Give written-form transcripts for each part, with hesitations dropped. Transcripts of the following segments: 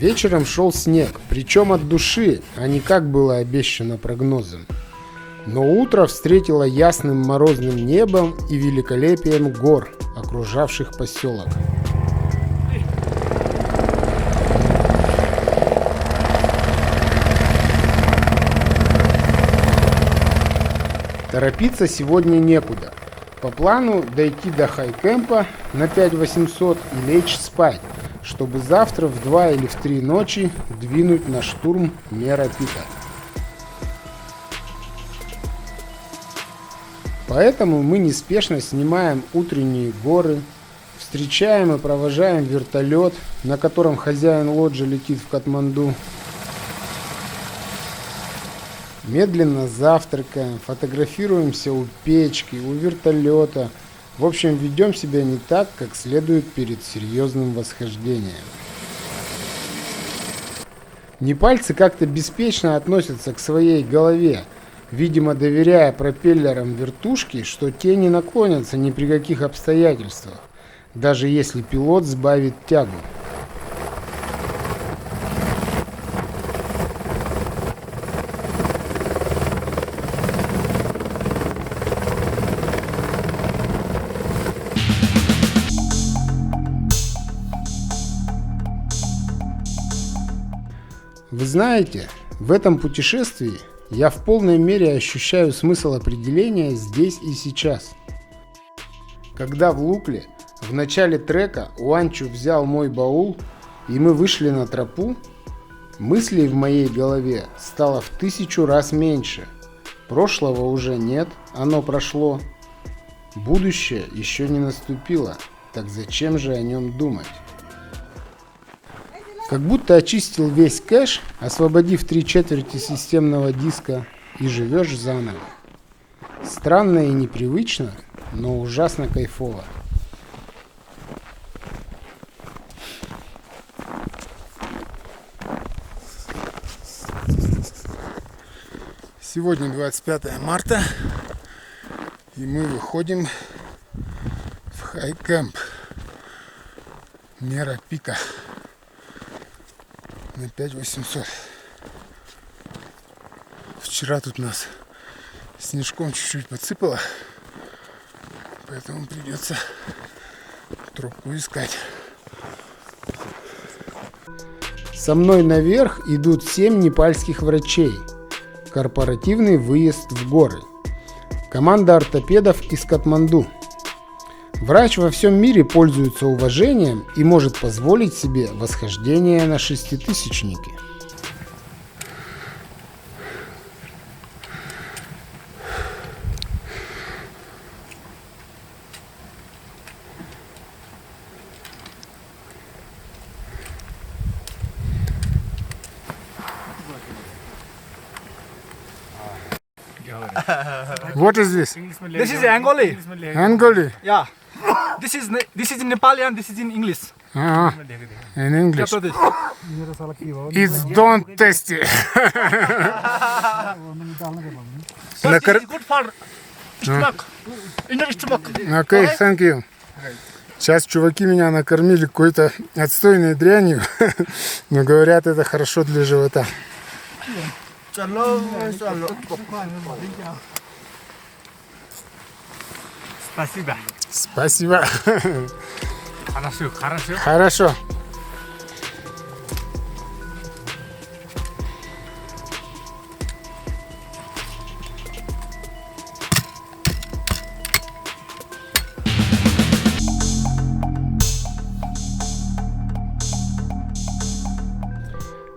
Вечером шел снег, причем от души, а не как было обещано прогнозом. Но утро встретило ясным морозным небом и великолепием гор, окружавших поселок. Торопиться сегодня некуда. По плану дойти до хайкемпа на 5800 и лечь спать, чтобы завтра в 2 или в 3 ночи двинуть на штурм Мера Пика. Поэтому мы неспешно снимаем утренние горы, встречаем и провожаем вертолет, на котором хозяин лоджии летит в Катманду. Медленно завтракаем, фотографируемся у печки, у вертолета. В общем, ведем себя не так, как следует перед серьезным восхождением. Непальцы как-то беспечно относятся к своей голове, видимо, доверяя пропеллерам вертушки, что те не наклонятся ни при каких обстоятельствах, даже если пилот сбавит тягу. Вы знаете, в этом путешествии я в полной мере ощущаю смысл определения здесь и сейчас. Когда в Лукле в начале трека Уанчу взял мой баул и мы вышли на тропу, мыслей в моей голове стало в 1000 раз меньше. Прошлого уже нет, оно прошло. Будущее еще не наступило, так зачем же о нем думать? Как будто очистил весь кэш, освободив 3/4 системного диска, и живешь заново. Странно и непривычно, но ужасно кайфово. Сегодня 25 марта, и мы выходим в хайкемп Мера Пика на 5800. Вчера тут нас снежком чуть-чуть подсыпало, поэтому придется тропку искать. Со мной наверх идут 7 непальских врачей. Корпоративный выезд в горы. Команда ортопедов из Катманду. Врач во всем мире пользуется уважением и может позволить себе восхождение на шеститысячники. What is this? This is Angoli. Angoli. Yeah. This is in Nepali and this is in English. In English. This. It's don't tasty. So this is good for stomach. Inner stomach. Okay, thank you. Сейчас чуваки меня накормили какой-то отстойной дрянью, но говорят, это хорошо для живота. Спасибо. Спасибо. Хорошо. Хорошо.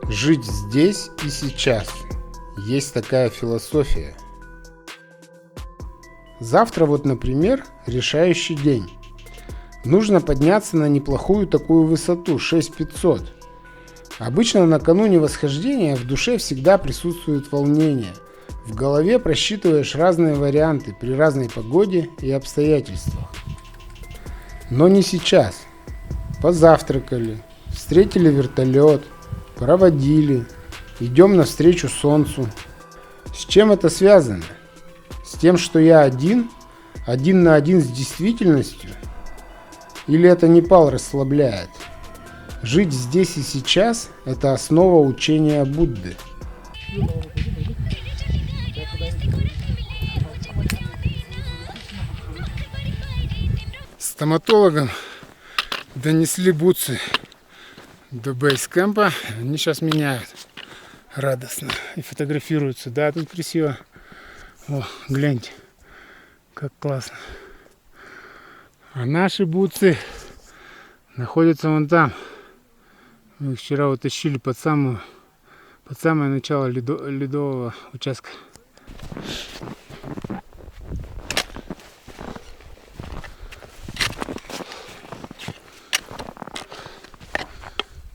Жить здесь и сейчас. Есть такая философия. Завтра вот, например, решающий день. Нужно подняться на неплохую такую высоту, 6500. Обычно накануне восхождения в душе всегда присутствует волнение. В голове просчитываешь разные варианты при разной погоде и обстоятельствах. Но не сейчас. Позавтракали, встретили вертолет, проводили, идем навстречу солнцу. С чем это связано? С тем, что я один на один с действительностью? Или это Непал расслабляет? Жить здесь и сейчас – это основа учения Будды. Стоматологам донесли бутсы до бейскэмпа. Они сейчас меняют радостно и фотографируются. Да, тут красиво. О, гляньте, как классно. А наши бутсы находятся вон там. Мы их вчера утащили под самое начало ледового участка.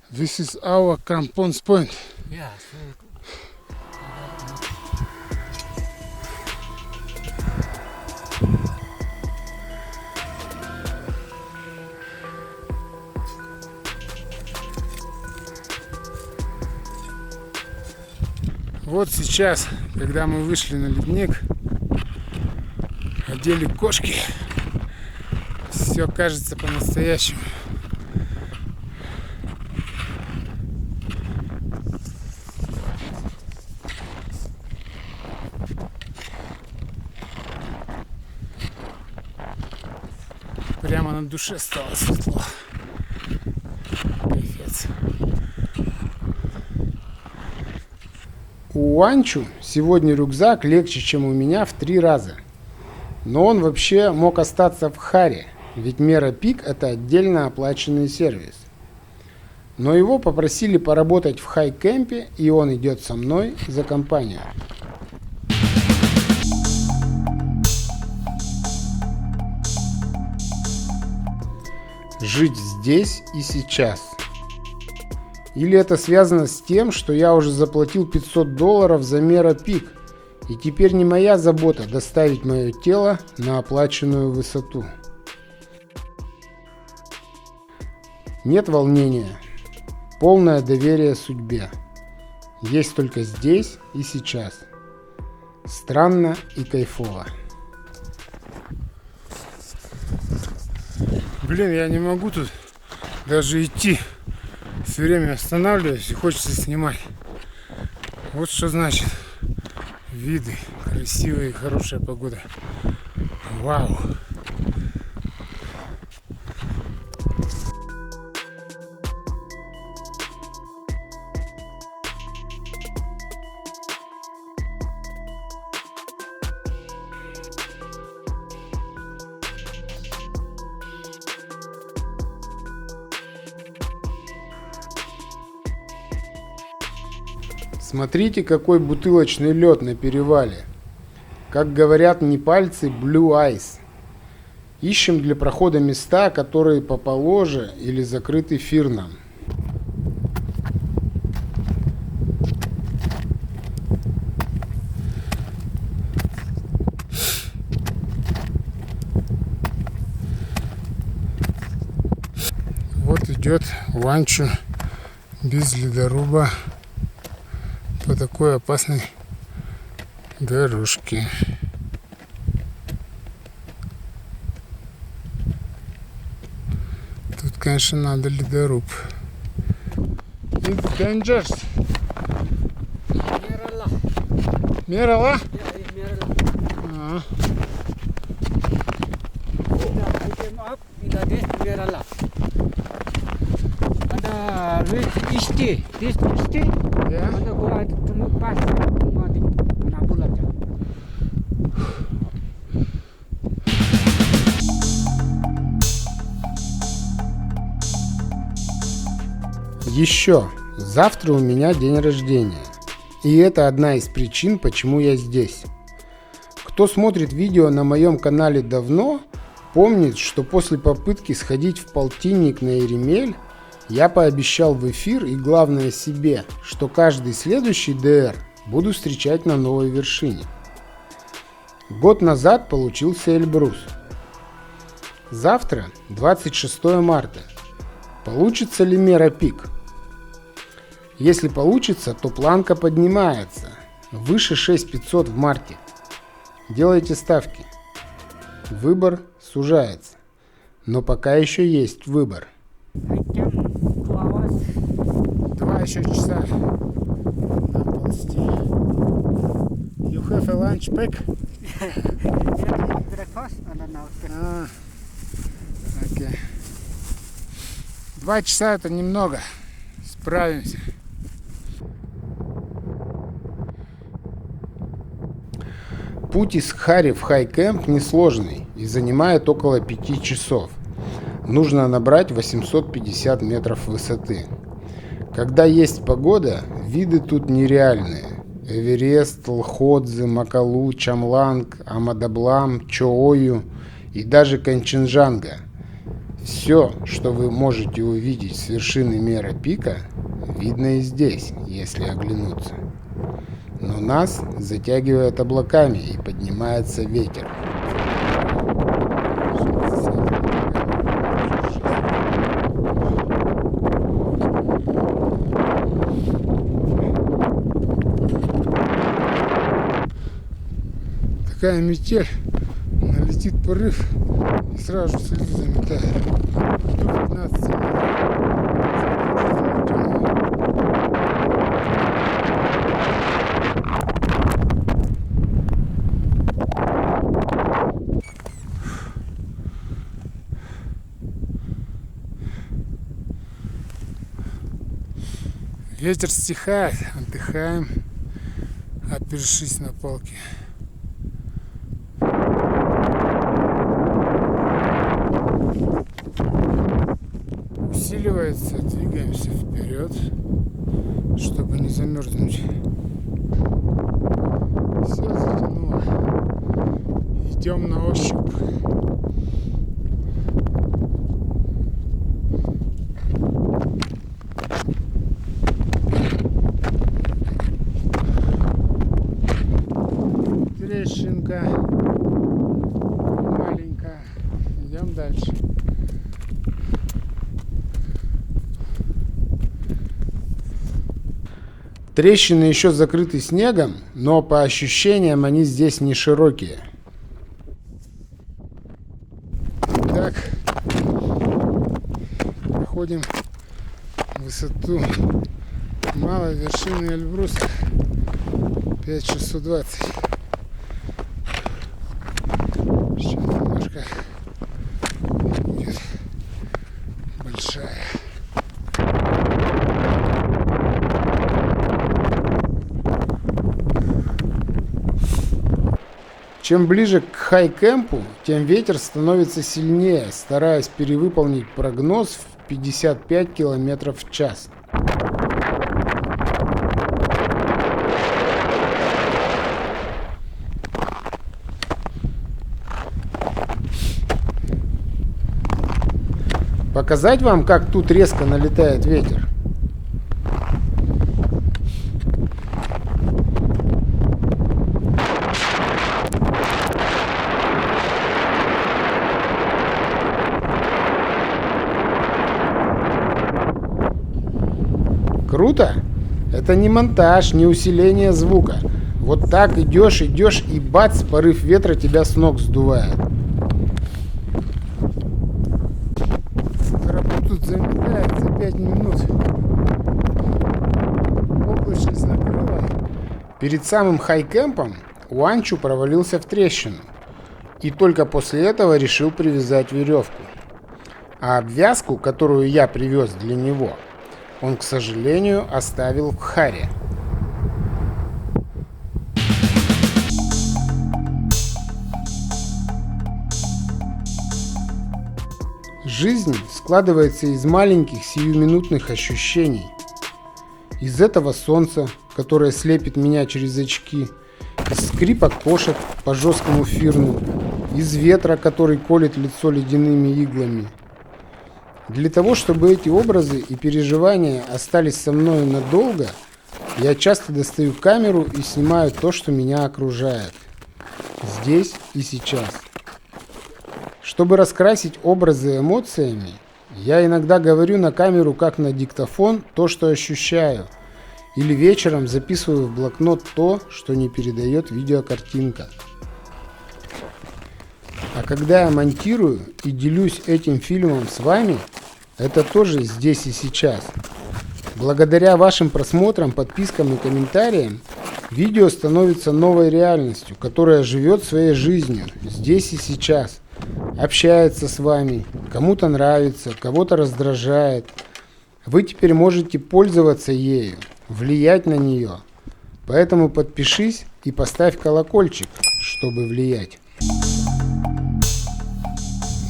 This is our Crampons Point. Yeah. Вот сейчас, когда мы вышли на ледник, одели кошки, все кажется по-настоящему. Прямо на душе стало светло. Капец. У Уанчу сегодня рюкзак легче, чем у меня в 3 раза. Но он вообще мог остаться в Харе, ведь Мера Пик – это отдельно оплаченный сервис. Но его попросили поработать в хай-кемпе, и он идет со мной за компанию. Жить здесь и сейчас. Или это связано с тем, что я уже заплатил $500 за Мера Пик, и теперь не моя забота доставить мое тело на оплаченную высоту. Нет волнения, полное доверие судьбе. Есть только здесь и сейчас. Странно и кайфово. Блин, я не могу тут даже идти. Все время останавливаюсь и хочется снимать. Вот что значит виды, красивая и хорошая погода. Вау! Смотрите, какой бутылочный лед на перевале. Как говорят непальцы, Blue Ice. Ищем для прохода места, которые поположе или закрыты фирном. Вот идет Уанчу без ледоруба по такой опасной дорожке. Тут, конечно, надо ледоруб. It's dangerous. Мерала? А. Еще, завтра у меня день рождения. И это одна из причин, почему я здесь. Кто смотрит видео на моем канале давно, помнит, что после попытки сходить в полтинник на Иремель, я пообещал в эфир и главное себе, что каждый следующий ДР буду встречать на новой вершине. Год назад получился Эльбрус. Завтра 26 марта. Получится ли Мера Пик? Если получится, то планка поднимается. Выше 6500 в марте. Делайте ставки. Выбор сужается. Но пока еще есть выбор. I came 2 hours еще часа нам ползти. You have a lunch pack? Breakfast? No. Окей. 2 часа это немного. Справимся. Путь из Хари в Хай-Кэмп несложный и занимает около 5 часов. Нужно набрать 850 метров высоты. Когда есть погода, виды тут нереальные. Эверест, Лходзе, Макалу, Чамланг, Амадаблам, Чоою и даже Канченджанга. Все, что вы можете увидеть с вершины Мера-Пика, видно и здесь, если оглянуться. Но нас затягивает облаками и поднимается ветер. Такая метель, налетит порыв и сразу же слезу заметает. Иду 15 минут. Ветер стихает, отдыхаем, опершись на палке. Усиливается, двигаемся вперед, чтобы не замерзнуть. Все затянуло. Идем на ощупь. Трещинка маленькая. Идем дальше. Трещины еще закрыты снегом, но по ощущениям они здесь не широкие. Так, проходим высоту малой вершины Эльбруса 5620. Еще немножко будет большая. Чем ближе к Хай-Кэмпу, тем ветер становится сильнее, стараясь перевыполнить прогноз в 55 км в час. Показать вам, как тут резко налетает ветер? Круто? Это не монтаж, не усиление звука. Вот так идешь и бац, порыв ветра тебя с ног сдувает. Тропу тут заметает за 5 минут. Облачность накрыла. Перед самым Хай-Кэмпом Уанчу провалился в трещину. И только после этого решил привязать веревку. А обвязку, которую я привез для него, он, к сожалению, оставил в Харе. Жизнь складывается из маленьких сиюминутных ощущений. Из этого солнца, которое слепит меня через очки, из скрипа кошек по жесткому фирну, из ветра, который колет лицо ледяными иглами. Для того, чтобы эти образы и переживания остались со мной надолго, я часто достаю камеру и снимаю то, что меня окружает. Здесь и сейчас. Чтобы раскрасить образы эмоциями, я иногда говорю на камеру как на диктофон то, что ощущаю, или вечером записываю в блокнот то, что не передает видеокартинка. А когда я монтирую и делюсь этим фильмом с вами, это тоже здесь и сейчас. Благодаря вашим просмотрам, подпискам и комментариям видео становится новой реальностью, которая живет своей жизнью здесь и сейчас. Общается с вами, кому-то нравится, кого-то раздражает. Вы теперь можете пользоваться ею, влиять на нее. Поэтому подпишись и поставь колокольчик, чтобы влиять.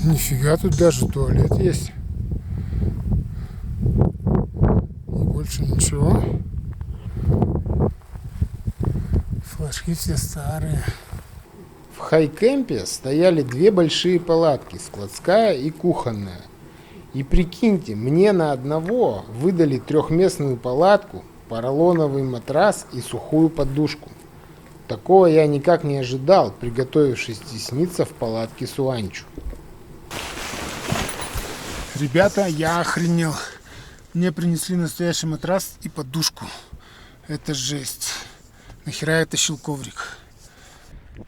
Нифига, тут даже туалет есть. И больше ничего. Флажки все старые. В хайкемпе стояли две большие палатки, складская и кухонная. И прикиньте, мне на одного выдали трехместную палатку, поролоновый матрас и сухую подушку. Такого я никак не ожидал, приготовившись тесниться в палатке Суанчу. Ребята, я охренел. Мне принесли настоящий матрас и подушку. Это жесть. Нахера я тащил коврик?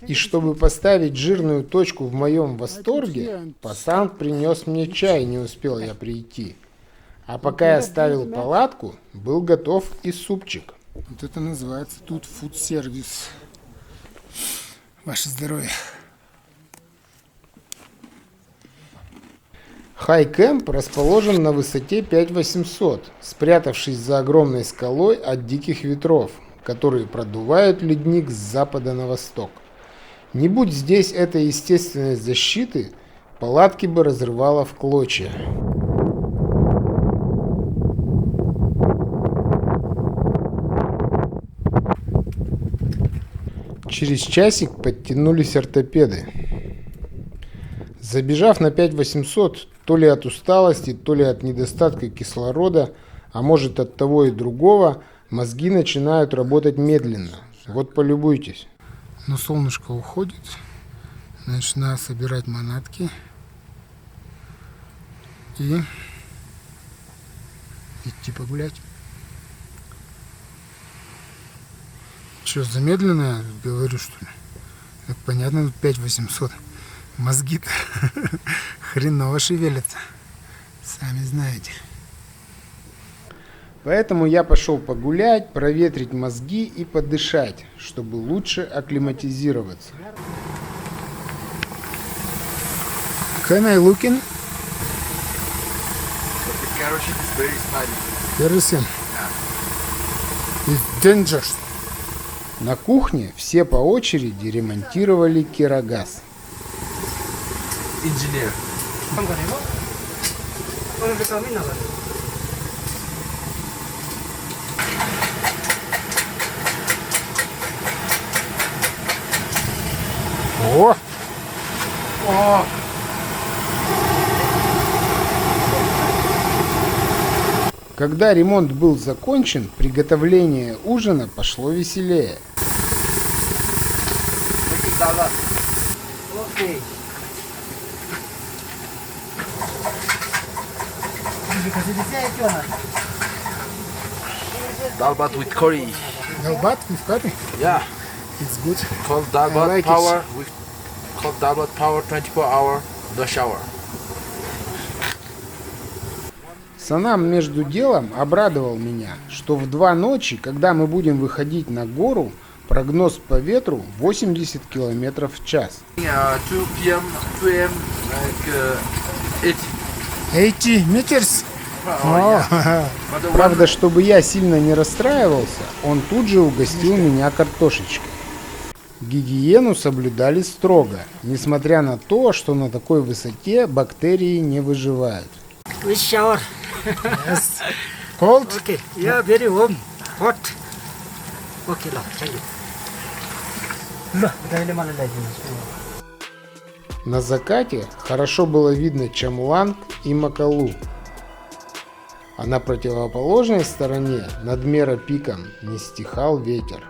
И чтобы поставить жирную точку в моем восторге, пацан принес мне чай, не успел я прийти. А пока я ставил палатку, был готов и супчик. Вот это называется тут фуд-сервис. Ваше здоровье. Хайкемп расположен на высоте 5800, спрятавшись за огромной скалой от диких ветров, которые продувают ледник с запада на восток. Не будь здесь этой естественной защиты, палатки бы разрывало в клочья. Через часик подтянулись ортопеды. Забежав на 5800, то ли от усталости, то ли от недостатка кислорода, а может от того и другого, мозги начинают работать медленно. Вот полюбуйтесь. Но солнышко уходит, значит, надо собирать манатки и идти погулять. Что, замедленное говорю, что ли? Так понятно, тут 5800. Мозги-то хреново шевелятся. Сами знаете. Поэтому я пошел погулять, проветрить мозги и подышать, чтобы лучше акклиматизироваться. Can I look in? The kerosene is very smelly. Kerosene. It's dangerous. На кухне все по очереди ремонтировали кирогаз. Engineer. О! О! Когда ремонт был закончен, приготовление ужина пошло веселее. Okay. Dalbat with curry. Dalbat with curry? Yeah. It's good. Called I Dalbat like Power. We called Dalbat Power 24-hour no shower. Санам между делом обрадовал меня, что в 2 ночи, когда мы будем выходить на гору, прогноз по ветру 80 км в час. 2 p.m., 2 a.m., like 80 meters? Oh, yeah. But the Правда, one, чтобы я сильно не расстраивался, он тут же угостил меня картошечкой. Гигиену соблюдали строго, несмотря на то, что на такой высоте бактерии не выживают. We shower. Yes. Cold? Okay. Yeah, very warm. Hot. Okay, lah. Thank you. Lah, dahil malalay din. На закате хорошо было видно Чамланг и Макалу. А на противоположной стороне, над Мера-пиком, не стихал ветер.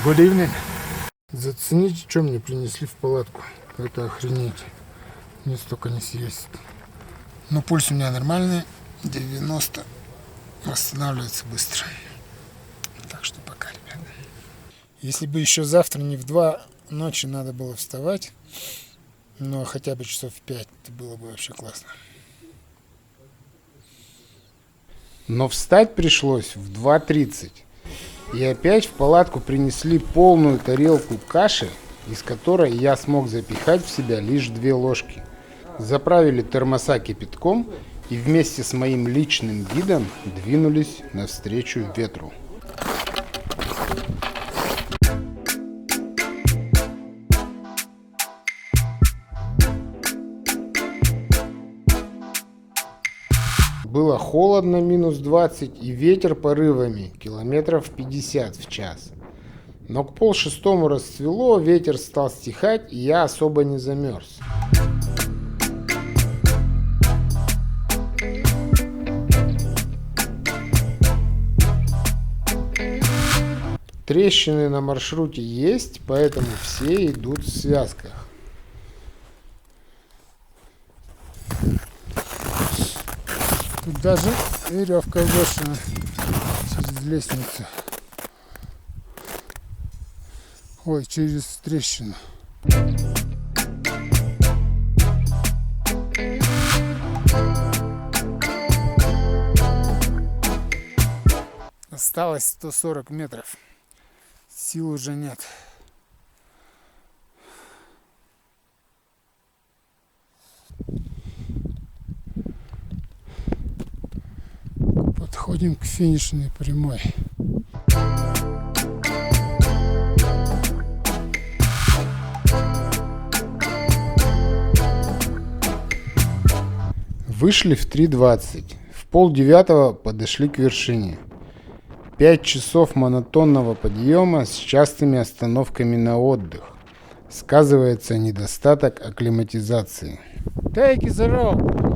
Good evening. Зацените, что мне принесли в палатку. Это охренеть. Мне столько не съесть. Но пульс у меня нормальный. 90. Восстанавливается быстро. Так что пока, ребята. Если бы еще завтра не в 2 ночи надо было вставать, но хотя бы часов в 5, это было бы вообще классно. Но встать пришлось в 2:30. И опять в палатку принесли полную тарелку каши, из которой я смог запихать в себя лишь 2 ложки. Заправили термоса кипятком и вместе с моим личным гидом двинулись навстречу ветру. Было холодно, -20, и ветер порывами километров 50 в час. Но к 5:30 расцвело, ветер стал стихать, и я особо не замерз. Трещины на маршруте есть, поэтому все идут в связках. Тут даже веревка брошена через лестницу. Ой, через трещину. Осталось 140 метров. Сил уже нет. Подходим к финишной прямой. Вышли в 3:20. В 8:30 подошли к вершине. 5 часов монотонного подъема с частыми остановками на отдых. Сказывается недостаток акклиматизации. Take the rope.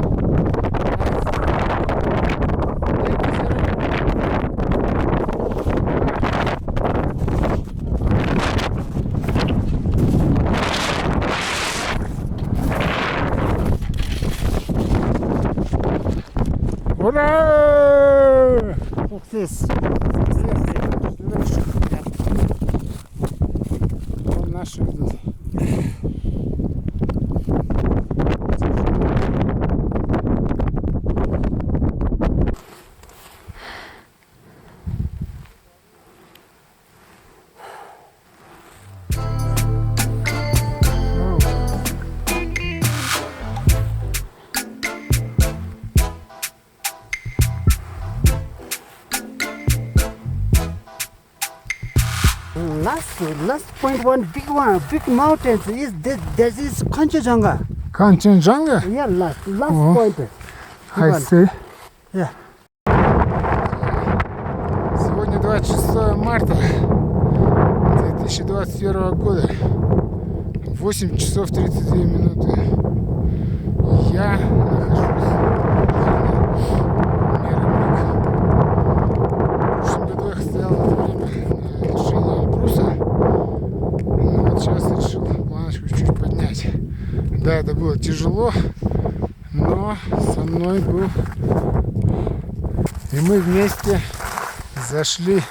Ура! Success. Вот наши идут. Last point, big mountains is this is Kanchenjunga. Kanchenjunga? Yeah, last Oh. point. I see. Yeah. Сегодня 26 марта 2021 года. 8 часов 32 минуты. Я нахожусь в Мерабек. В прошлом году я стоял в это время на вершине Эльбруса. Но вот сейчас решил планочку чуть поднять. Да, это было тяжело, но со мной был. И мы вместе зашли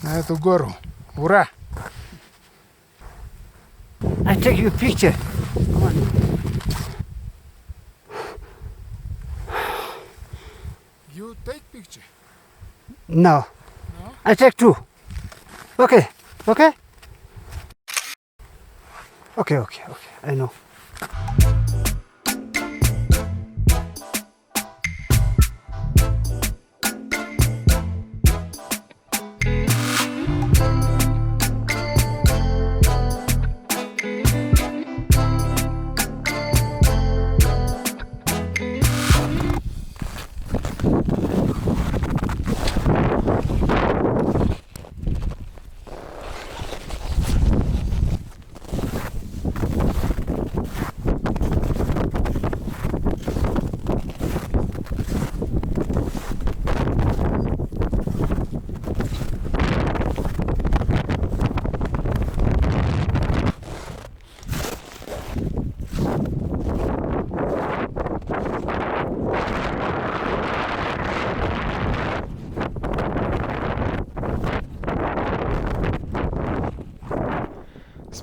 на эту гору. Ура! I take you picture. Come on. You take picture? No. No? I take 2. Okay. Okay. Okay. I know.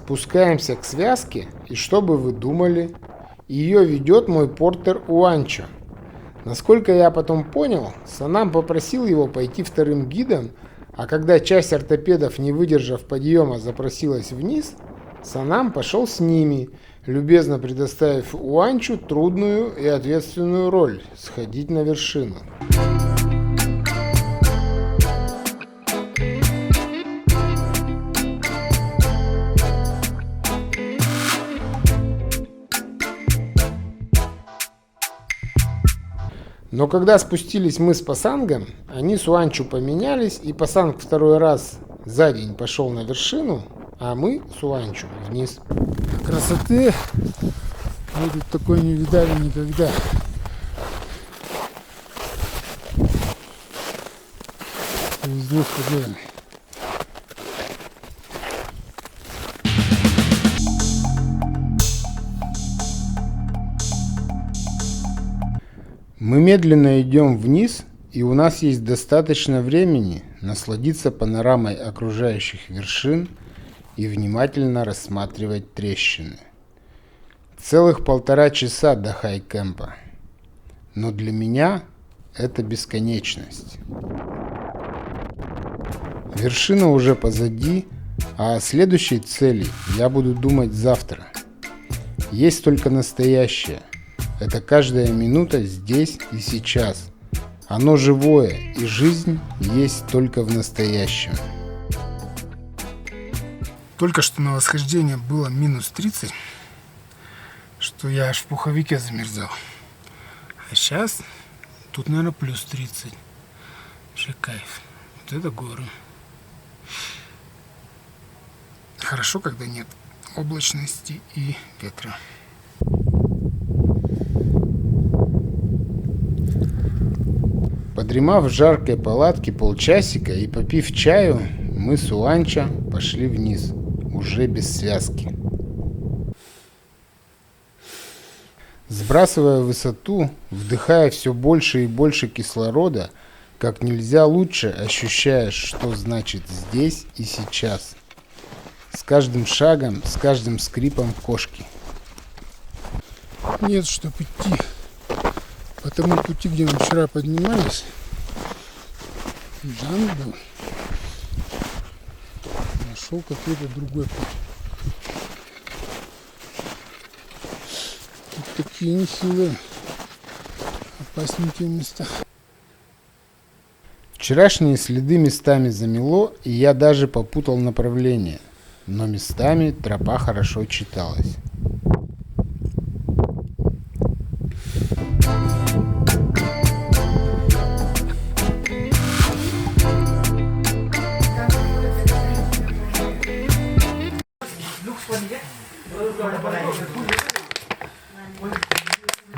Спускаемся к связке, и что бы вы думали? Ее ведет мой портер Уанчо. Насколько я потом понял, Санам попросил его пойти вторым гидом, а когда часть ортопедов, не выдержав подъема, запросилась вниз, Санам пошел с ними, любезно предоставив Уанчу трудную и ответственную роль – сходить на вершину. Но когда спустились мы с Пасангом, они с Уанчу поменялись, и Пасанг второй раз за день пошел на вершину, а мы с Уанчу вниз. Красоты мы тут такой не видали никогда. Из двух ходил. Мы медленно идем вниз, и у нас есть достаточно времени насладиться панорамой окружающих вершин и внимательно рассматривать трещины. Целых 1,5 часа до хай-кемпа. Но для меня это бесконечность. Вершина уже позади, а о следующей цели я буду думать завтра. Есть только настоящее. Это каждая минута здесь и сейчас. Оно живое, и жизнь есть только в настоящем. Только что на восхождение было минус 30, что я аж в пуховике замерзал. А сейчас тут, наверное, плюс 30. Вообще кайф. Вот это горы. Хорошо, когда нет облачности и ветра. Подремав в жаркой палатке полчасика и попив чаю, мы с Уанчо пошли вниз, уже без связки. Сбрасывая высоту, вдыхая все больше и больше кислорода, как нельзя лучше ощущаешь, что значит здесь и сейчас. С каждым шагом, с каждым скрипом кошки. Нет, чтоб идти по тому пути, где мы вчера поднимались. Джан был. Нашел какой-то другой путь. Тут такие нехилые, опасненькие места. Вчерашние следы местами замело, и я даже попутал направление, но местами тропа хорошо читалась.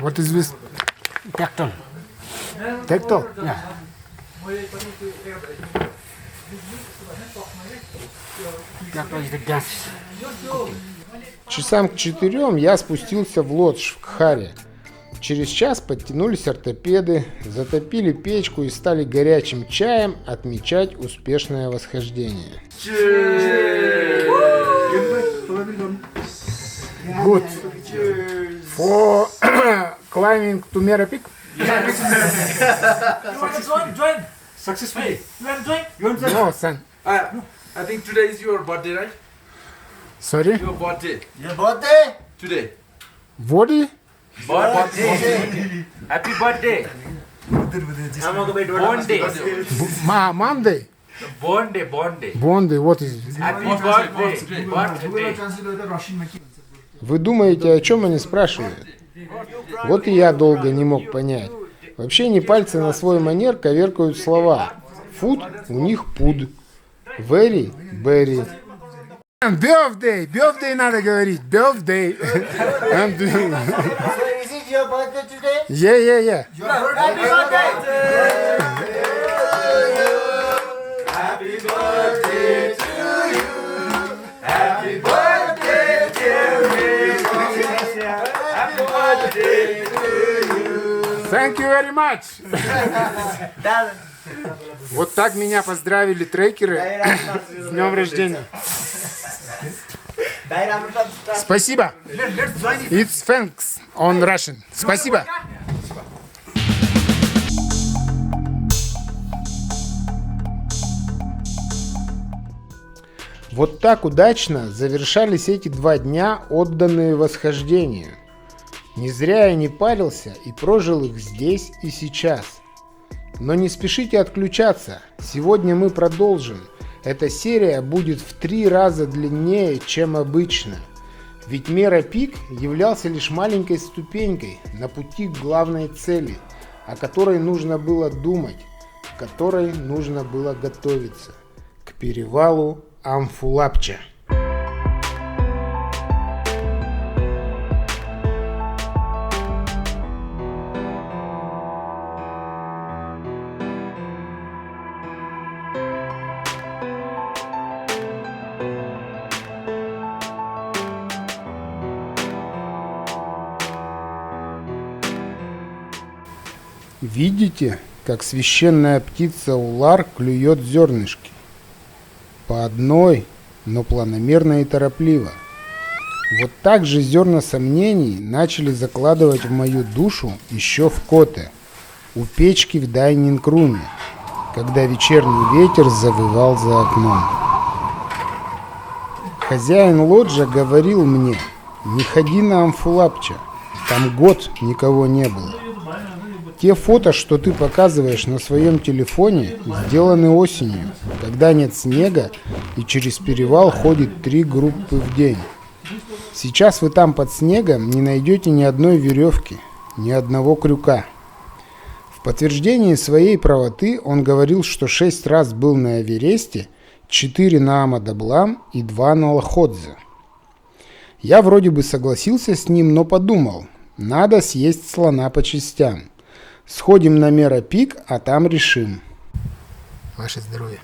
What is this? Tactile. Tactile? Yeah. Tactile is the dance. Часам к 4 я спустился в лодж в Кхаре. Через час подтянулись ортопеды, затопили печку и стали горячим чаем отмечать успешное восхождение. Good. For climbing to Mera Peak? Join successfully. No, son. I think today is your birthday, right? Sorry? Your birthday. Your birthday? Today. Body? Birthday. Happy birthday. Born day. Monday? Born day. Born day. Bondi, what is it? Happy birthday. Birthday. Вы думаете, о чем они спрашивают? Вот и я долго не мог понять. Вообще непальцы на свой манер коверкают слова. Food у них пуд. Very, berry. Birthday! Birthday надо говорить. Birthday. I'm doing... So is it your birthday today? Yeah. Happy birthday. Happy birthday to you. Happy birthday, dear me. Happy birthday to you. Thank you very much. Вот так меня поздравили трекеры с днем рождения. Спасибо. Let's join it. It's thanks on Russian. Спасибо. Вот так удачно завершались эти 2 дня, отданные восхождению. Не зря я не парился и прожил их здесь и сейчас. Но не спешите отключаться, сегодня мы продолжим. Эта серия будет в 3 раза длиннее, чем обычно. Ведь Мера Пик являлся лишь маленькой ступенькой на пути к главной цели, о которой нужно было думать, к которой нужно было готовиться, к перевалу Амфулапча. Видите, как священная птица Улар клюет зернышки? По одной, но планомерно и торопливо. Вот так же зерна сомнений начали закладывать в мою душу еще в Коте, у печки в Дайнинг-руме, когда вечерний ветер завывал за окном. Хозяин лоджа говорил мне: не ходи на Амфулапча, там год никого не было. Те фото, что ты показываешь на своем телефоне, сделаны осенью, когда нет снега и через перевал ходит 3 группы в день. Сейчас вы там под снегом не найдете ни одной веревки, ни одного крюка. В подтверждении своей правоты он говорил, что 6 раз был на Эвересте, 4 на Амадаблам и 2 на Лходзе. Я вроде бы согласился с ним, но подумал, надо съесть слона по частям. Сходим на Мера Пик, а там решим. Ваше здоровье.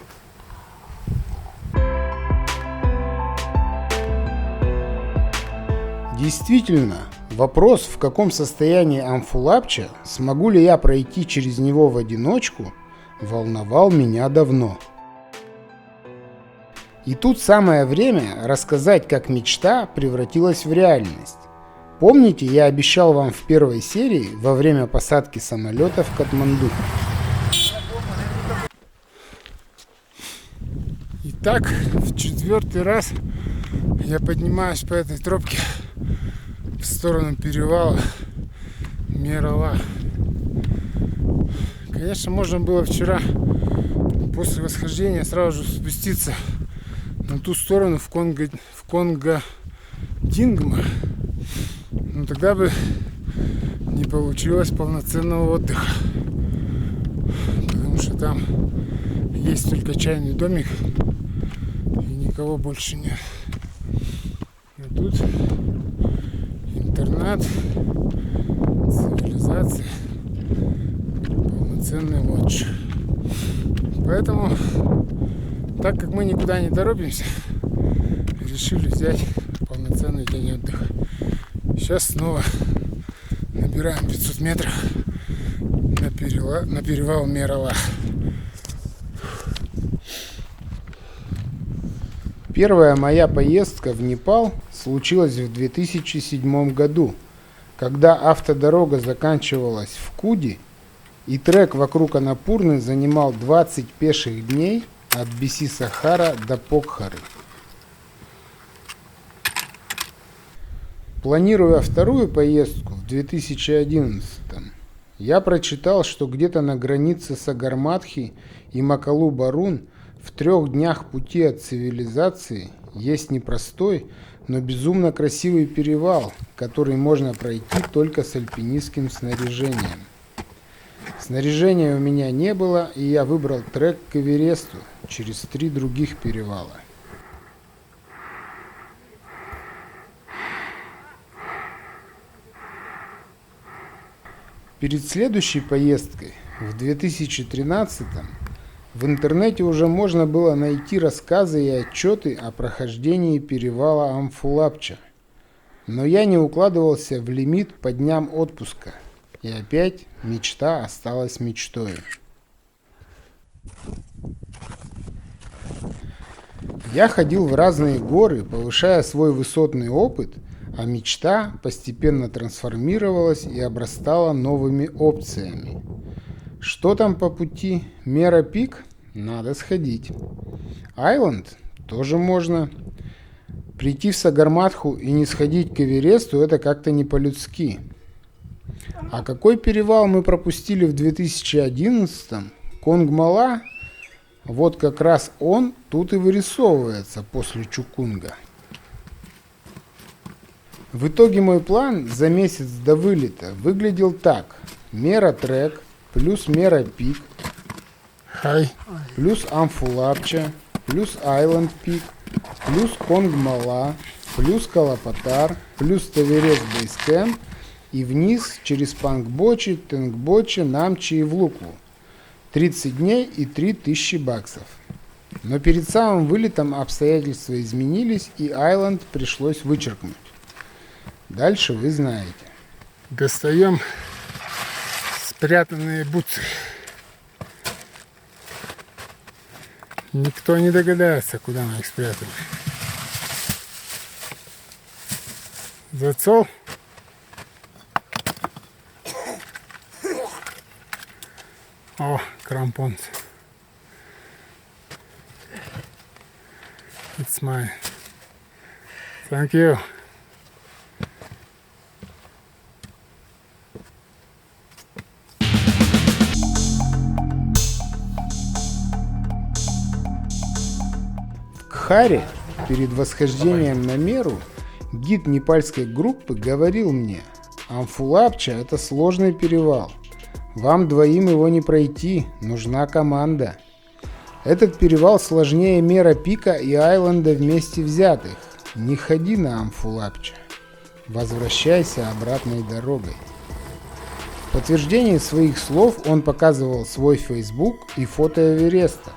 Действительно, вопрос, в каком состоянии Амфулапча, смогу ли я пройти через него в одиночку, волновал меня давно. И тут самое время рассказать, как мечта превратилась в реальность. Помните, я обещал вам в первой серии во время посадки самолета в Катманду? Итак, в 4-й раз я поднимаюсь по этой тропке в сторону перевала Мерала. Конечно, можно было вчера после восхождения сразу же спуститься на ту сторону в Конго-Дингма. Но тогда бы не получилось полноценного отдыха, потому что там есть только чайный домик и никого больше нет. А тут интернат, цивилизация, полноценный лодж. Поэтому, так как мы никуда не торопимся, решили взять полноценный день отдыха. Сейчас снова набираем 500 метров на перевал Мерала. Первая моя поездка в Непал случилась в 2007 году, когда автодорога заканчивалась в Куди, и трек вокруг Анапурны занимал 20 пеших дней от Биси-Сахара до Покхары. Планируя вторую поездку в 2011-м, я прочитал, что где-то на границе Сагарматхи и Макалу-Барун в 3 днях пути от цивилизации есть непростой, но безумно красивый перевал, который можно пройти только с альпинистским снаряжением. Снаряжения у меня не было, и я выбрал трек к Эвересту через 3 других перевала. Перед следующей поездкой, в 2013-м, в интернете уже можно было найти рассказы и отчеты о прохождении перевала Амфулапча. Но я не укладывался в лимит по дням отпуска, и опять мечта осталась мечтой. В Я ходил в разные горы, повышая свой высотный опыт, а мечта постепенно трансформировалась и обрастала новыми опциями. Что там по пути? Мера Пик? Надо сходить. Айленд? Тоже можно. Прийти в Сагарматху и не сходить к Эвересту — это как-то не по-людски. А какой перевал мы пропустили в 2011-м? Конгмала? Вот как раз он тут и вырисовывается после Чукунга. В итоге мой план за месяц до вылета выглядел так. Мера Трек плюс Мера Пик плюс Амфулапча плюс Айленд Пик плюс Конгмала плюс Калапатар плюс Эверест Бейскэмп и вниз через Пангбочи, Тенгбочи, Намчи и Влуклу. 30 дней и 3000 баксов. Но перед самым вылетом обстоятельства изменились, и Айленд пришлось вычеркнуть. Дальше вы знаете. Достаем спрятанные бутсы. Никто не догадается, куда мы их спрятали. That's all. О, крампонс. It's mine. Thank you. В Кхаре перед восхождением на Меру гид непальской группы говорил мне: Амфулапча — это сложный перевал. Вам двоим его не пройти, нужна команда. Этот перевал сложнее Мера Пика и Айленда вместе взятых. Не ходи на Амфулапча. Возвращайся обратной дорогой. В подтверждение своих слов он показывал свой Facebook и фото Эвереста.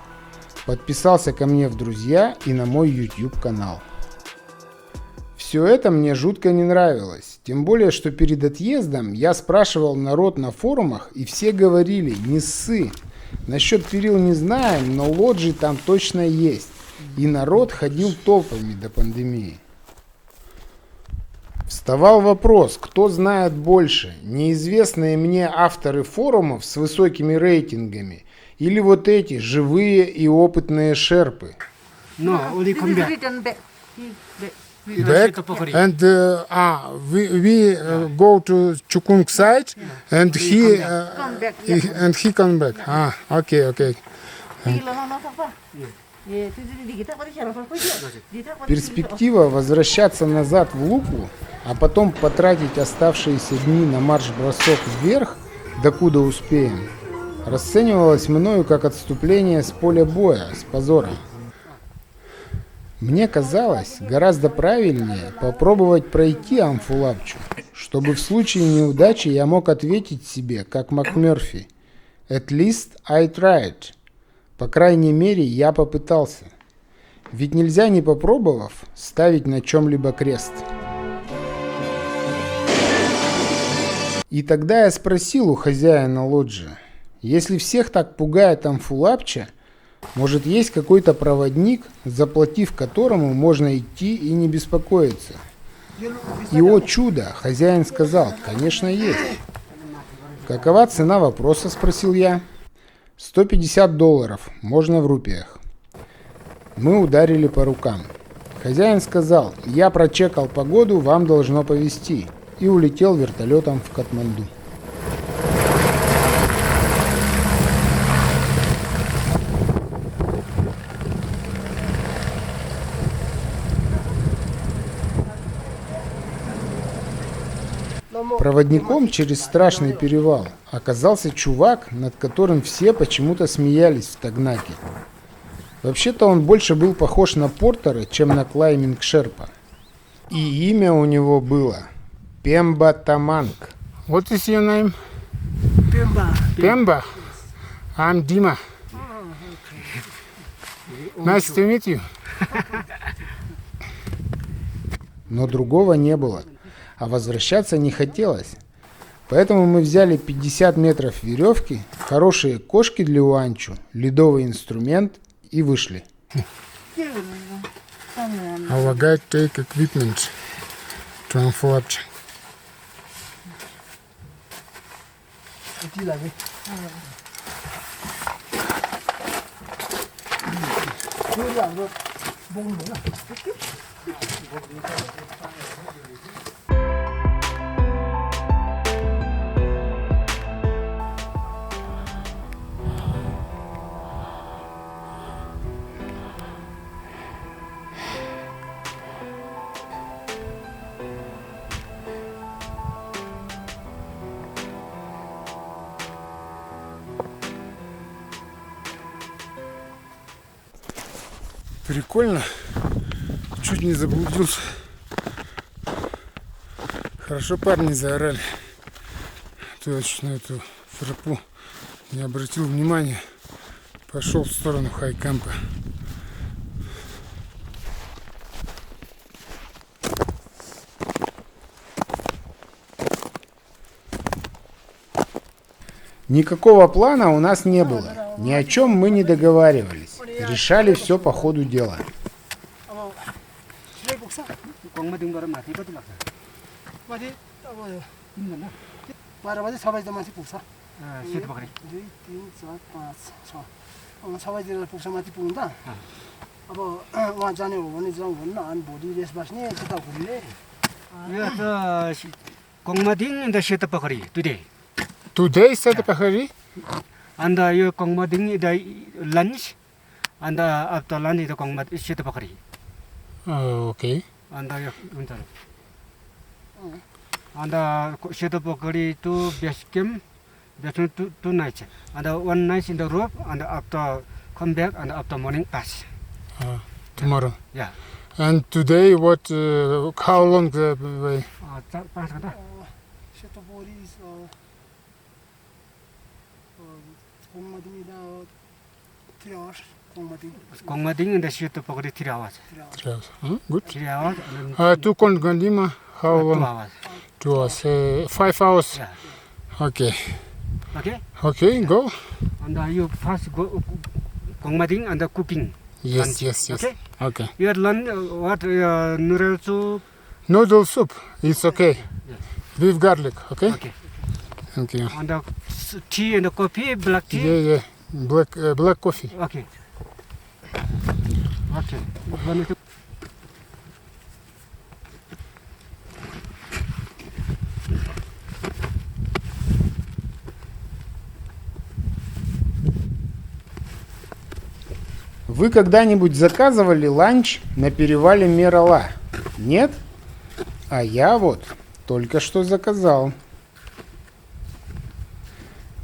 Подписался ко мне в друзья и на мой YouTube канал. Все это мне жутко не нравилось, тем более, что перед отъездом я спрашивал народ на форумах, и все говорили: не ссы, насчет перил не знаем, но лоджии там точно есть, и народ ходил толпами до пандемии. Вставал вопрос, кто знает больше, неизвестные мне авторы форумов с высокими рейтингами, или вот эти живые и опытные шерпы. No, only come back. Return back. Back and we go to Chukung side and he Come back. and he come back. Ah, okay. Перспектива возвращаться назад в Луклу, а потом потратить оставшиеся дни на марш-бросок вверх, докуда успеем, расценивалась мною как отступление с поля боя, с позором. Мне казалось гораздо правильнее попробовать пройти Амфулапчу, чтобы в случае неудачи я мог ответить себе, как МакМёрфи: «At least I tried». По крайней мере, я попытался. Ведь нельзя, не попробовав, ставить на чем-либо крест. И тогда я спросил у хозяина лоджии: если всех так пугает Амфулапча, может, есть какой-то проводник, заплатив которому можно идти и не беспокоиться? И, о чудо, хозяин сказал: конечно, есть. Какова цена вопроса, спросил я. $150, можно в рупиях. Мы ударили по рукам. Хозяин сказал: я прочекал погоду, вам должно повезти, и улетел вертолетом в Катманду. Проводником через страшный перевал оказался чувак, над которым все почему-то смеялись в Тагнаке. Вообще-то он больше был похож на Портера, чем на клайминг Шерпа. И имя у него было Пемба Таманг. What is your name? Pemba. Pemba. I'm Dima. Nice to meet you. Но другого не было, а возвращаться не хотелось. Поэтому мы взяли 50 метров веревки, хорошие кошки для уанчу, ледовый инструмент и вышли. Our guide take equipment to unforge. Прикольно. Чуть не заблудился. Хорошо парни заорали. Точно эту тропу не обратил внимания. Пошел в сторону хайкампа. Никакого плана у нас не было. Ни о чем мы не договаривались. Решали все по ходу дела. 공마등도를 마티 것도 막다. 마티 있는 나. 바라바지 사바지도 마티 복사. 아, 시트 바그리. 2 3 4 5 6 사바지를 복사 마티 부른다. अब वहाँ जाने हो भने जाउँ भन्न अनि भोलि रेस बस्ने त्यता घुम्ने यो त कोङमादिङ अन्त सेतो पोखरी today Today is the Pahari? अन्त यो कोङमादिङ लन्च अन्त अब त लन्च त कोङमा सेतो पोखरी Oh, okay. अन्त यो हुन्छ अन्त Seto Pokhari to base camp two nights अन्त 1 night in the rope and after come back and after morning pass. Tomorrow. Yeah. And today, what? How long the way? 5 घण्टा. सेतो पोखरी कोङमादिङदा 3 hours. कोङमादिङ and सेतो पोखरी 3 hours. 3 hours. Good. 3 hours and then To Kongandima, how 2 long? hours. 2 hours. 5 hours. Yeah. Okay. Okay. Okay, go. And you first go koङमादिङ and the cooking. Yes, lunch. yes, yes. Okay. Okay. You learn what noodle soup. Noodle soup. It's okay. Yes. With garlic. Okay. Okay. Thank you. And the tea and the coffee, black tea. Yeah, yeah. Black coffee. Okay. Okay. One, two. Вы когда-нибудь заказывали ланч на перевале Мерала? Нет? А я вот только что заказал.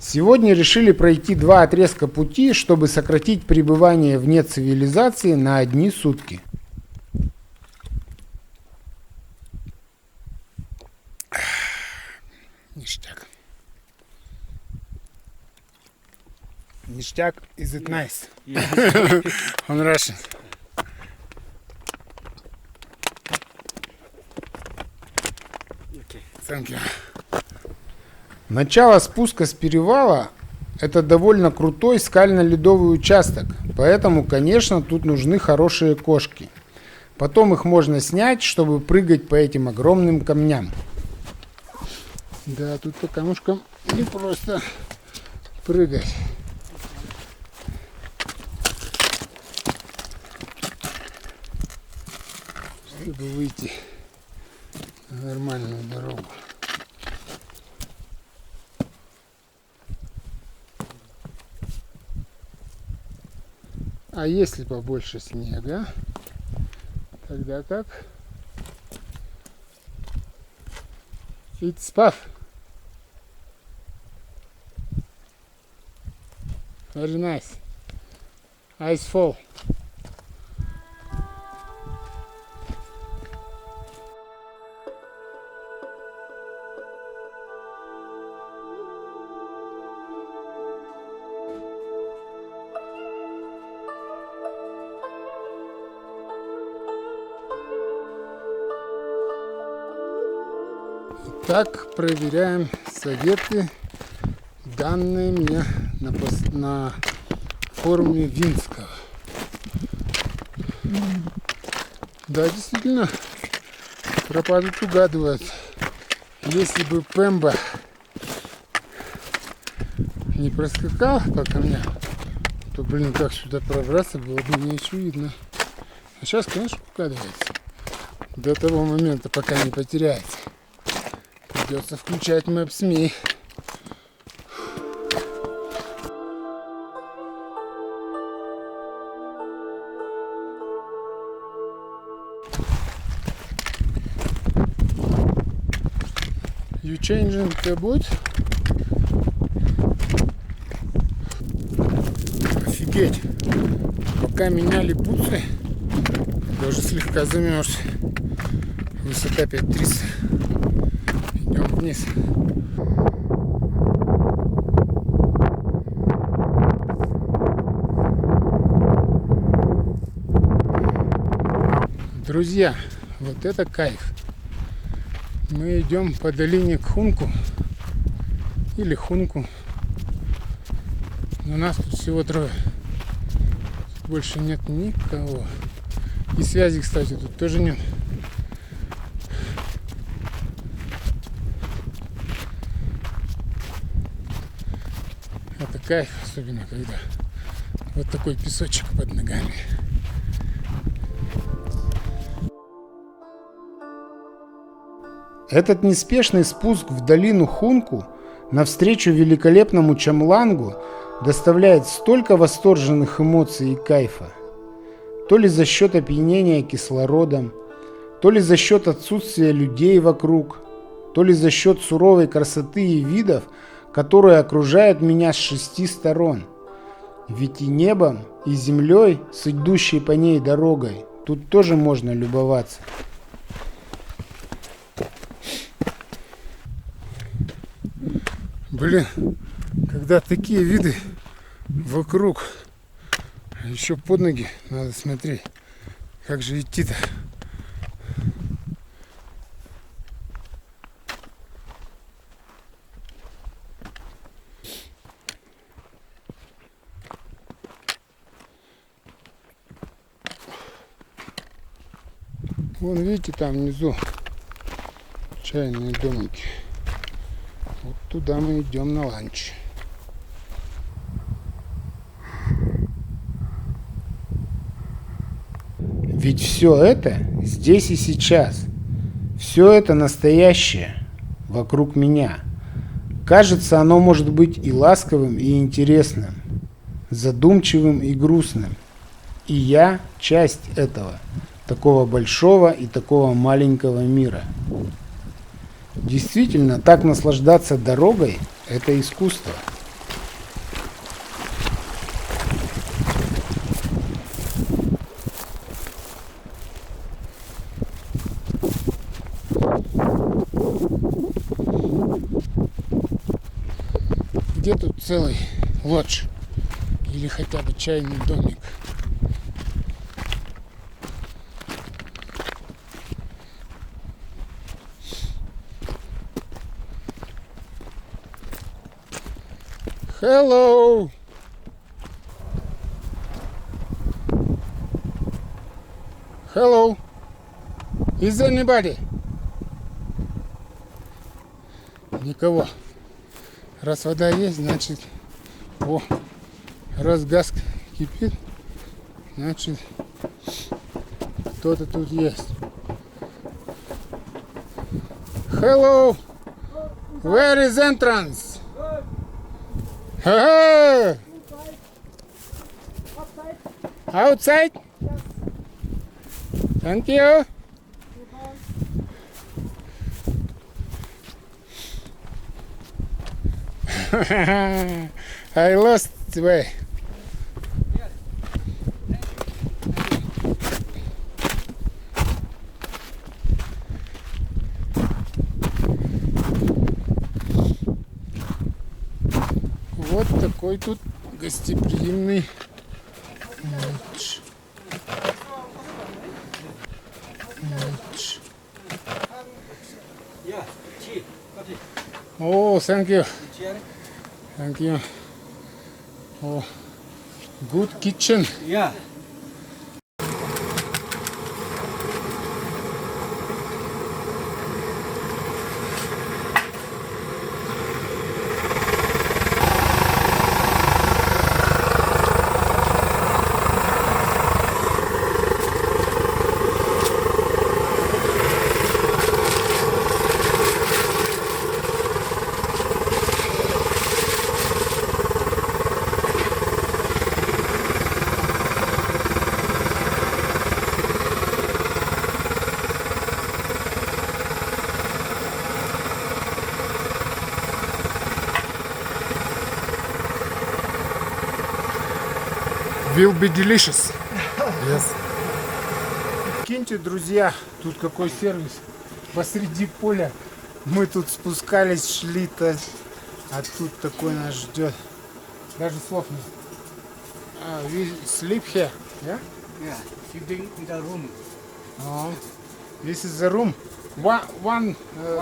Сегодня решили пройти 2 отрезка пути, чтобы сократить пребывание вне цивилизации на 1 сутки. Ништяк. Ништяк, is it nice? On Russian. Okay. Thank you. Начало спуска с перевала – это довольно крутой скально-ледовый участок, поэтому, конечно, тут нужны хорошие кошки. Потом их можно снять, чтобы прыгать по этим огромным камням. Да, тут по камушкам не просто прыгать. Чтобы выйти на нормальную дорогу. А если побольше снега, тогда как? It's puff. Very nice. Ice fall. Так, проверяем советы, данные мне на форуме Винского. Да, действительно, пропаду угадывает. Если бы Пемба не проскакал по камням, то, блин, как сюда пробраться, было бы не очевидно. А сейчас, конечно, угадывается. До того момента, пока не потеряется. Придется включать Maps.me. You changing the boot? Офигеть! Пока меняли бутсы, даже слегка замерз. Высота 5300. Идем вниз. Друзья, вот это кайф. Мы идем по долине к Хунку или Хунку. Но нас тут всего трое. Тут больше нет никого. И связи, кстати, тут тоже нет. Это кайф, особенно когда вот такой песочек под ногами. Этот неспешный спуск в долину Хунку навстречу великолепному Чамлангу доставляет столько восторженных эмоций и кайфа. То ли за счет опьянения кислородом, то ли за счет отсутствия людей вокруг, то ли за счет суровой красоты и видов, которые окружают меня с 6 сторон. Ведь и небом, и землей, с идущей по ней дорогой, тут тоже можно любоваться. Блин, когда такие виды вокруг, еще под ноги надо смотреть, как же идти-то. Вон, видите, там внизу чайные домики. Вот туда мы идем на ланч. Ведь все это здесь и сейчас. Все это настоящее вокруг меня. Кажется, оно может быть и ласковым, и интересным, задумчивым и грустным. И я часть этого, такого большого и такого маленького мира. Действительно, так наслаждаться дорогой – это искусство. Где тут целый лодж? Или хотя бы чайный домик? Hello! Hello! Is anybody? Никого. Раз вода есть, значит, раз газ кипит, значит, кто-то тут есть. Hello! Where is entrance? Outside? Outside? Thank you. I lost the way. Вот такой тут гостеприимный лодж. Oh, thank you. Thank you. Oh, good kitchen. Yeah. Will be delicious. Yes. Киньте, друзья, тут какой сервис. Посреди поля. Мы тут спускались, шли-то. А тут такой нас ждет. Даже слов нет. We sleep here, yeah? Yeah, sitting in the room. Oh, this is the room. One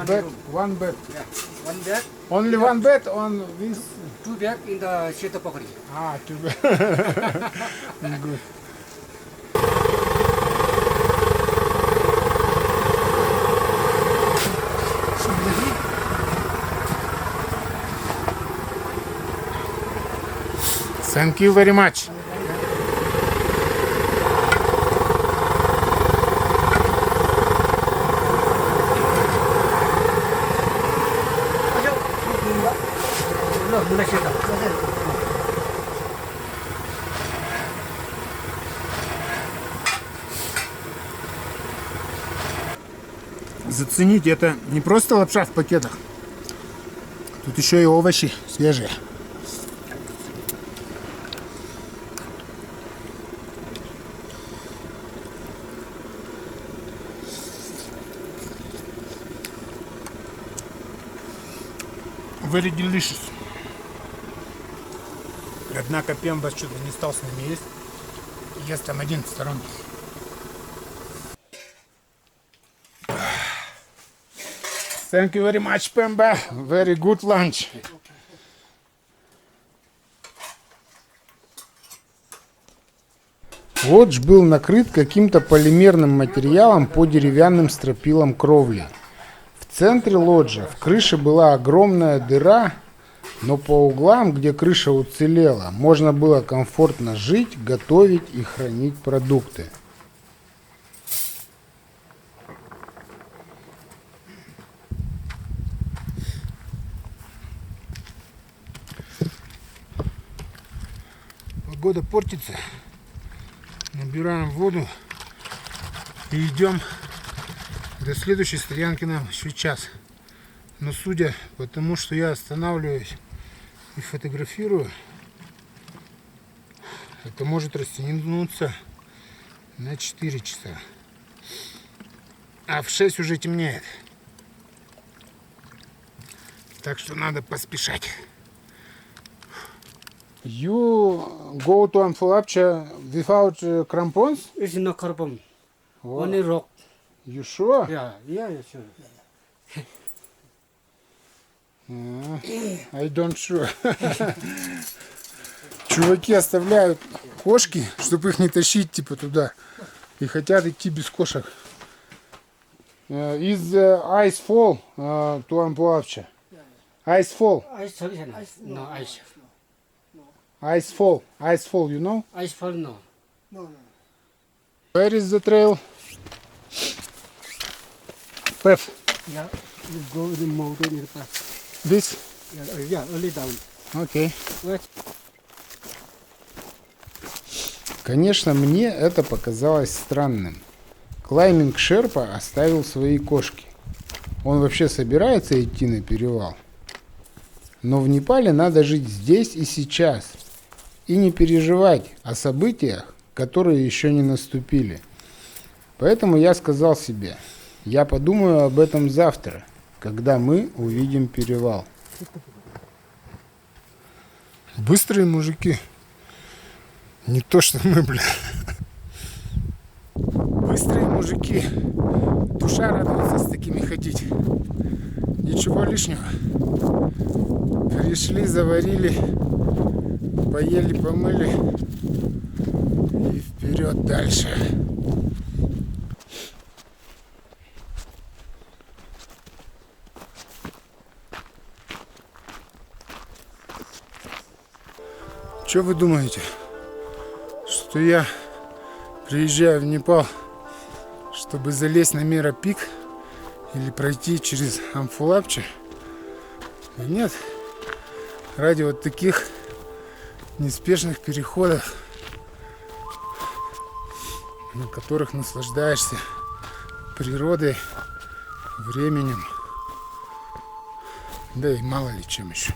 bed, room. one bed. Yeah, one bed, Only one bed on this. two bed in the Shetapokri. Ah, two bed. Good. Thank you very much. Зацените, это не просто лапша в пакетах. Тут еще и овощи свежие. Very delicious. Однако Пемба что-то не стал с нами есть. Ест там один в сторонке. Thank you very much, Pemba. Very good lunch. Лодж был накрыт каким-то полимерным материалом по деревянным стропилам кровли. В центре лоджа в крыше была огромная дыра, но по углам, где крыша уцелела, можно было комфортно жить, готовить и хранить продукты. Погода портится. Набираем воду и идем до следующей стоянки. Нам еще час. Но судя по тому, что я останавливаюсь и фотографирую, это может растянуться на 4 часа. А в 6 уже темнеет. Так что надо поспешать. You go to Amphilapcha without crampons? It's no carbon, Oh, only rock. you sure? Yeah, sure. I don't sure. Чуваки оставляют кошки, чтобы их не тащить типа туда. И хотят идти без кошек. Is ice fall to Amphilapcha? Ice fall. Ice solution. No ice. Ice fall, you know? Ice fall no. No. Where is the trail? Pep, Yeah, you go in the mountain in the past. this? Yeah, only down. Okay. West. Конечно, мне это показалось странным. Клайминг Шерпа оставил свои кошки. Он вообще собирается идти на перевал? Но в Непале надо жить здесь и сейчас. И не переживать о событиях, которые еще не наступили. Поэтому я сказал себе, я подумаю об этом завтра, когда мы увидим перевал. Быстрые мужики. Не то, что мы, блин. Быстрые мужики. Душа радуется с такими ходить. Ничего лишнего. Пришли, заварили, поели, помыли и вперед дальше. Что вы думаете, что я приезжаю в Непал, чтобы залезть на Мера-пик или пройти через Амфилапча? Да нет, ради вот таких неспешных переходов, на которых наслаждаешься природой, временем, да и мало ли чем еще.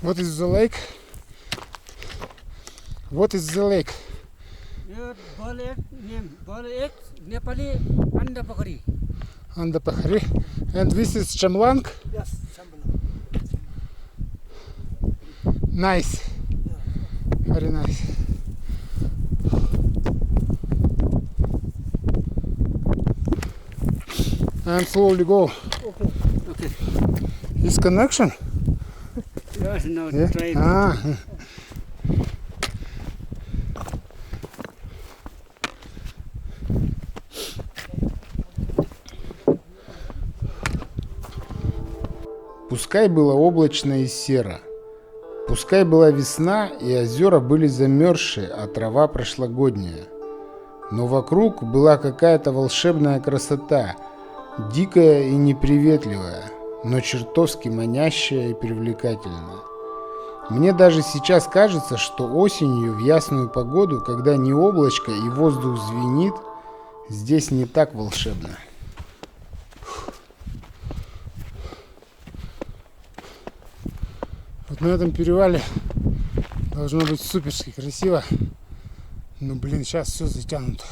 What is the lake? What is the lake? यो बल एक नेम बल एक Nepali Anda Pokhari Andapahari. And this is Chamlang. Yes सम्बल Nice. Very nice. And slowly go. Okay Is connection? Yes no Yeah. Try Ah. Пускай было облачно и серо, пускай была весна и озера были замерзшие, а трава прошлогодняя. Но вокруг была какая-то волшебная красота, дикая и неприветливая, но чертовски манящая и привлекательная. Мне даже сейчас кажется, что осенью в ясную погоду, когда не облачко и воздух звенит, здесь не так волшебно. Вот на этом перевале должно быть суперски красиво. Но, блин, сейчас все затянуто.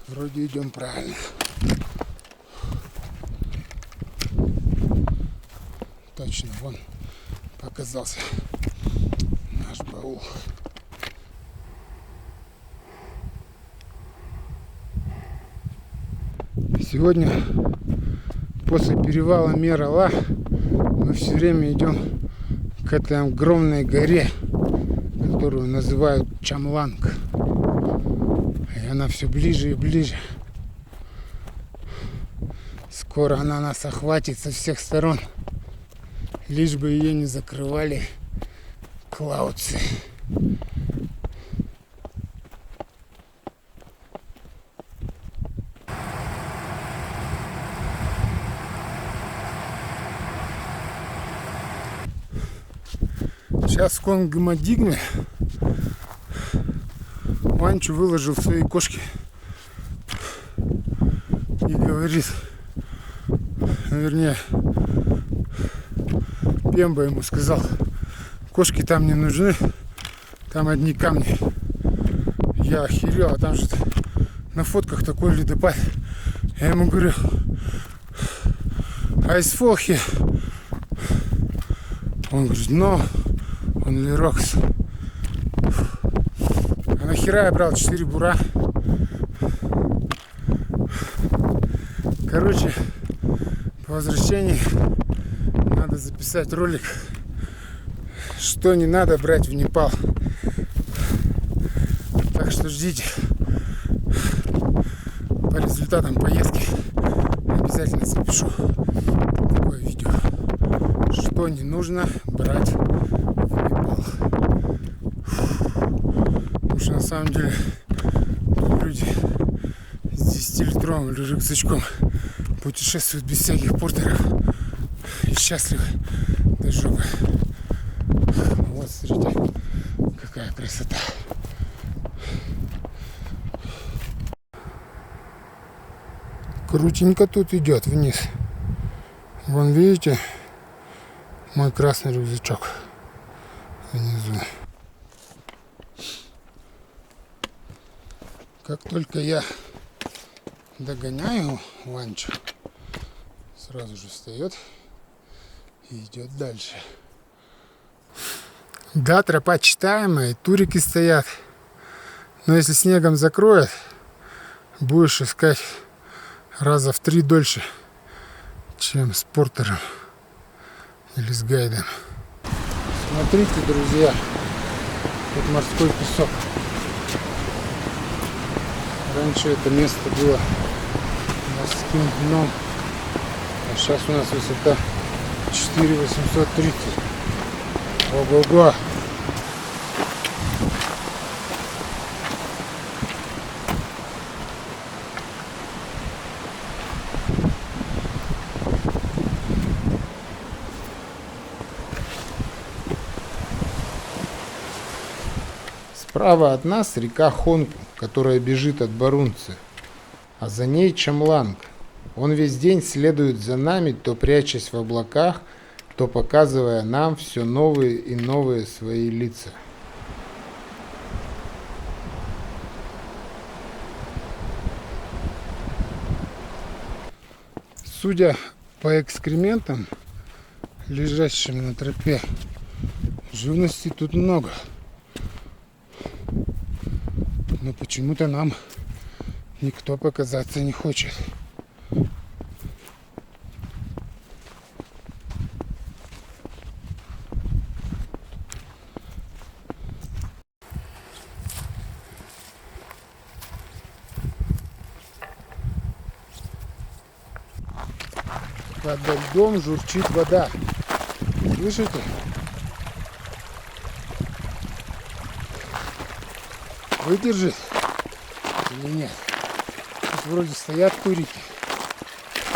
Вроде идем правильно. Точно, вон показался наш баул. Сегодня после перевала Мерала мы все время идем к этой огромной горе, которую называют Чамланг. И она все ближе и ближе. Скоро она нас охватит со всех сторон, лишь бы ее не закрывали клаудсы. Сейчас в Конгамадигме Ванчу выложил свои кошки и говорит, вернее, Пемба ему сказал, кошки там не нужны, там одни камни. Я охерел, а там же на фотках такой ледопад. Я ему говорю, айсфолхи. Он говорит, но он лирокс. А нахера я брал 4 бура? Короче, по возвращении надо записать ролик, что не надо брать в Непал. Так что ждите. По результатам поездки обязательно запишу такое видео, что не нужно брать в Непал. Потому что на самом деле люди с 10-литровым рюкзачком путешествуют без всяких портеров и счастливы до жопы. Вот, смотрите, какая красота. Крутенько тут идет вниз. Вон, видите, мой красный рюкзачок внизу. Как только я догоняю Ванчу, сразу же встает и идет дальше. Да, тропа читаемая, турики стоят. Но если снегом закроет, будешь искать раза в 3 дольше, чем с портером или с гайдом. Смотрите, друзья, тут морской песок. Раньше это место было морским дном, а сейчас у нас высота 4830. Ого-го! Справа от нас река Хонку, которая бежит от Барунцы, а за ней Чамланг. Он весь день следует за нами, то прячась в облаках, то показывая нам все новые и новые свои лица. Судя по экскрементам, лежащим на тропе, живности тут много. Но почему-то нам никто показаться не хочет. Под льдом журчит вода. Слышите? Выдержит или нет? Тут вроде стоят турики,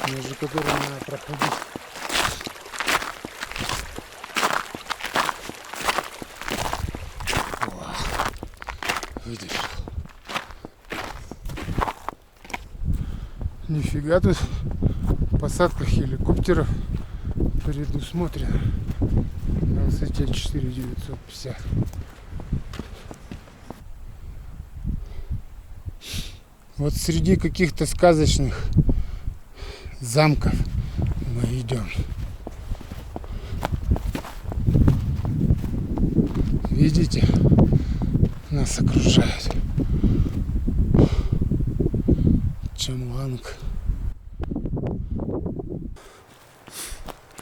между которыми надо проходить. О, выдержал. Нифига тут посадка хеликоптеров предусмотрена на высоте 4950. Вот среди каких-то сказочных замков мы идем. Видите, нас окружают. Чамланг.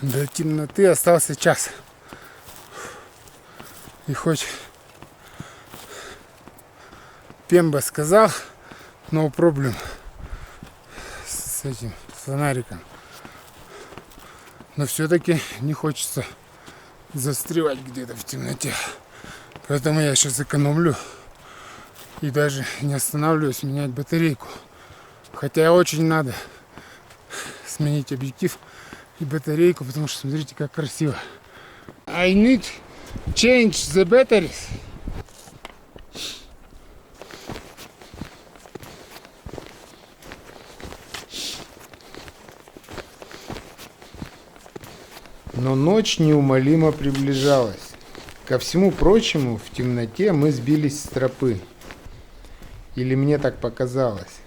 До темноты остался час. И хоть Пемба сказал, no problem с этим фонариком, но все-таки не хочется застревать где-то в темноте. Поэтому я сейчас экономлю и даже не останавливаюсь менять батарейку. Хотя очень надо сменить объектив и батарейку, потому что смотрите, как красиво. I need change the batteries. Но ночь неумолимо приближалась. Ко всему прочему, в темноте мы сбились с тропы. Или мне так показалось.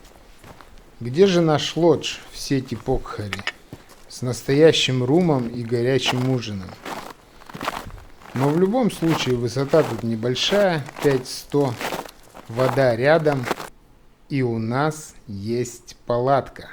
Где же наш лодж в сети Покхари? С настоящим румом и горячим ужином. Но в любом случае высота тут небольшая, 5100, вода рядом, и у нас есть палатка.